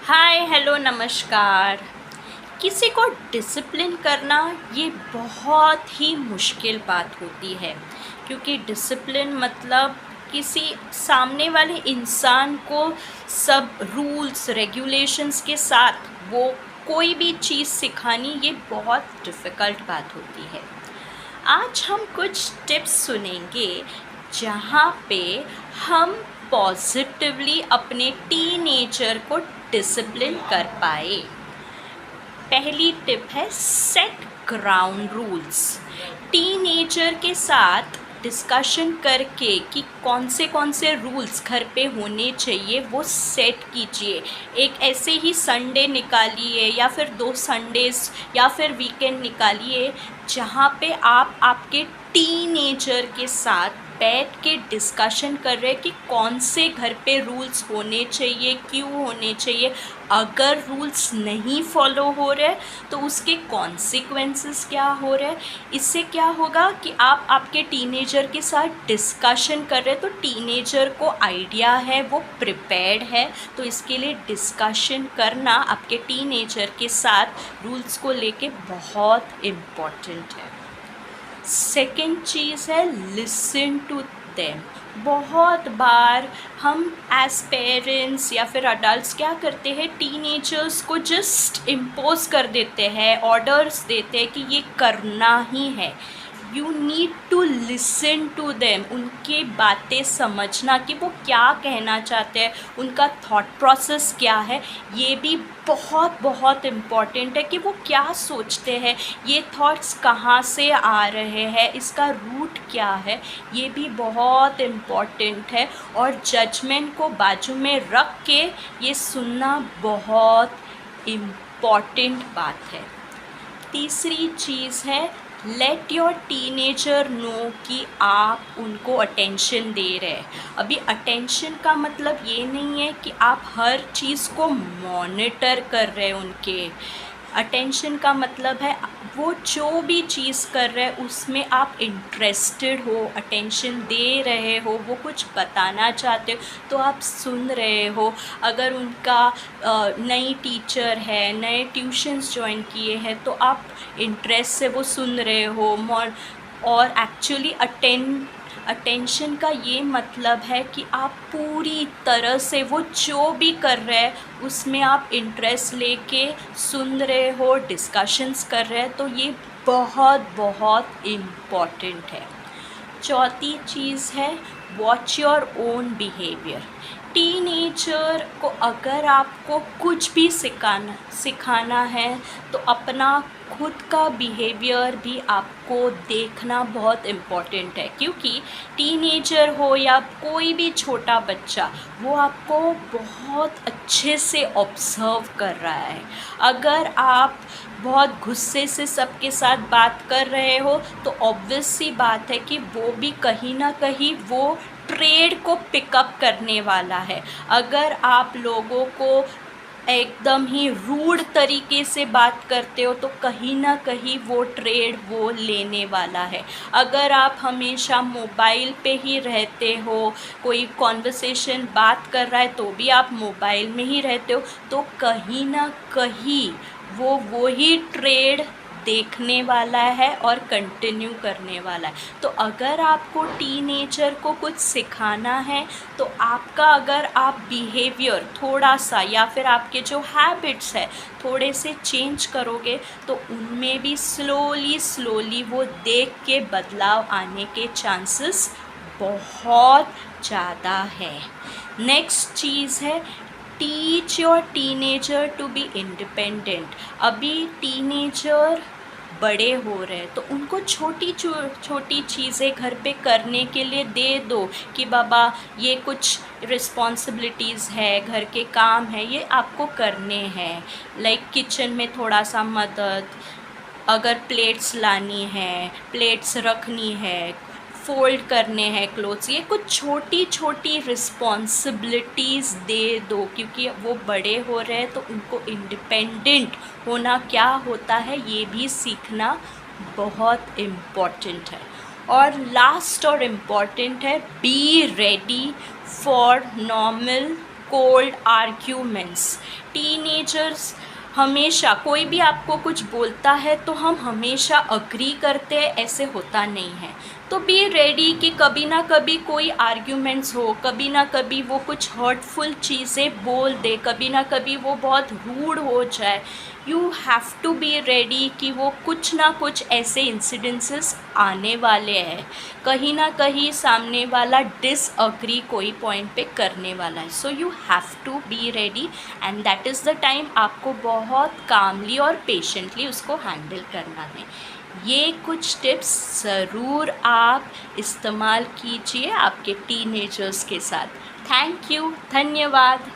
Hi hello नमस्कार। किसी को डिसिप्लिन करना ये बहुत ही मुश्किल बात होती है, क्योंकि डिसिप्लिन मतलब किसी सामने वाले इंसान को सब रूल्स रेगुलेशंस के साथ वो कोई भी चीज़ सिखानी ये बहुत डिफ़िकल्ट बात होती है। आज हम कुछ टिप्स सुनेंगे जहाँ पे हम पॉजिटिवली अपने टीनेजर को डिसिप्लिन कर पाए। पहली टिप है सेट ग्राउंड रूल्स। टीनेजर के साथ डिस्कशन करके कि कौन से रूल्स घर पे होने चाहिए वो सेट कीजिए। एक ऐसे ही संडे निकालिए या फिर 2 संडेज़ या फिर वीकेंड निकालिए जहाँ पे आप आपके टीनेजर के साथ बैठ के डिस्कशन कर रहे हैं कि कौन से घर पे रूल्स होने चाहिए, क्यों होने चाहिए। अगर रूल्स नहीं फॉलो हो रहे तो उसके कॉन्सिक्वेंसेस क्या हो रहे हैं। इससे क्या होगा कि आप आपके टीनेजर के साथ डिस्कशन कर रहे हैं तो टीनेजर को आइडिया है, वो प्रिपेयर्ड है। तो इसके लिए डिस्कशन करना आपके टीनेजर के साथ रूल्स को लेके बहुत इम्पॉर्टेंट है। सेकेंड चीज़ है लिसन टू देम। बहुत बार हम एज पेरेंट्स या फिर अडल्ट्स क्या करते हैं, टीनेजर्स को जस्ट इम्पोज कर देते हैं, ऑर्डर्स देते हैं कि ये करना ही है। You need to listen to them. उनकी बातें समझना कि वो क्या कहना चाहते हैं, उनका थॉट प्रोसेस क्या है, ये भी बहुत बहुत इम्पॉर्टेंट है कि वो क्या सोचते हैं, ये थॉट्स कहाँ से आ रहे हैं, इसका रूट क्या है, ये भी बहुत इम्पॉर्टेंट है। और जजमेंट को बाजू में रख के ये सुनना बहुत इम्पॉर्टेंट बात है। तीसरी चीज़ है लेट योर टीनेजर नो कि आप उनको अटेंशन दे रहे हैं। अभी अटेंशन का मतलब ये नहीं है कि आप हर चीज़ को मॉनिटर कर रहे हैं उनके। अटेंशन का मतलब है वो जो भी चीज़ कर रहे हैं उसमें आप इंटरेस्टेड हो, अटेंशन दे रहे हो, वो कुछ बताना चाहते हो तो आप सुन रहे हो। अगर उनका नई टीचर है, नए ट्यूशन्स ज्वाइन किए हैं तो आप इंटरेस्ट से वो सुन रहे हो। और एक्चुअली अटेंशन का ये मतलब है कि आप पूरी तरह से वो जो भी कर रहे हैं उसमें आप इंटरेस्ट लेके सुन रहे हो, डिस्कशंस कर रहे हैं। तो ये बहुत बहुत इम्पॉर्टेंट है। चौथी चीज़ है watch your own behaviour. Teenager को अगर आपको कुछ भी सिखाना है तो अपना खुद का बिहेवियर भी आपको देखना बहुत इम्पॉर्टेंट है, क्योंकि टीनेजर हो या कोई भी छोटा बच्चा वो आपको बहुत अच्छे से ऑब्ज़र्व कर रहा है। अगर आप बहुत गुस्से से सबके साथ बात कर रहे हो तो ऑब्वियस सी बात है कि वो भी कहीं ना कहीं वो ट्रेड को पिकअप करने वाला है। अगर आप लोगों को एकदम ही रूड तरीके से बात करते हो तो कहीं ना कहीं वो ट्रेड वो लेने वाला है। अगर आप हमेशा मोबाइल पे ही रहते हो, कोई कॉन्वर्सेशन बात कर रहा है तो भी आप मोबाइल में ही रहते हो, तो कहीं ना कहीं वो वही ट्रेड देखने वाला है और कंटिन्यू करने वाला है। तो अगर आपको टीनेजर को कुछ सिखाना है तो आपका अगर आप बिहेवियर थोड़ा सा या फिर आपके जो हैबिट्स है थोड़े से चेंज करोगे तो उनमें भी स्लोली वो देख के बदलाव आने के चांसेस बहुत ज़्यादा है। नेक्स्ट चीज़ है teach your teenager to be independent. अभी टीनेजर बड़े हो रहे हैं तो उनको छोटी छोटी चीज़ें घर पे करने के लिए दे दो कि बाबा ये कुछ रिस्पॉन्सिबिलिटीज़ है, घर के काम है, ये आपको करने हैं। लाइक किचन में थोड़ा सा मदद, अगर प्लेट्स लानी है, प्लेट्स रखनी है, फ़ोल्ड करने हैं क्लोथ्स, ये कुछ छोटी छोटी रिस्पॉन्सिबिलिटीज़ दे दो, क्योंकि वो बड़े हो रहे हैं तो उनको इंडिपेंडेंट होना क्या होता है ये भी सीखना बहुत इम्पॉर्टेंट है। और लास्ट और इम्पॉर्टेंट है be ready for normal cold arguments. Teenagers हमेशा, कोई भी आपको कुछ बोलता है तो हम हमेशा अग्री करते हैं, ऐसे होता नहीं है। तो बी रेडी कि कभी ना कभी कोई आर्ग्यूमेंट्स हो, कभी ना कभी वो कुछ हर्टफुल चीज़ें बोल दे, कभी ना कभी वो बहुत रूड हो जाए। You have to be ready कि वो कुछ ना कुछ ऐसे इंसिडेंसेस आने वाले हैं, कहीं ना कहीं सामने वाला डिसअग्री कोई पॉइंट पे करने वाला है। So you have to be ready and that is the time आपको बहुत कामली और पेशेंटली उसको हैंडल करना है। ये कुछ टिप्स ज़रूर आप इस्तेमाल कीजिए आपके टीनेजर्स के साथ। थैंक यू, धन्यवाद।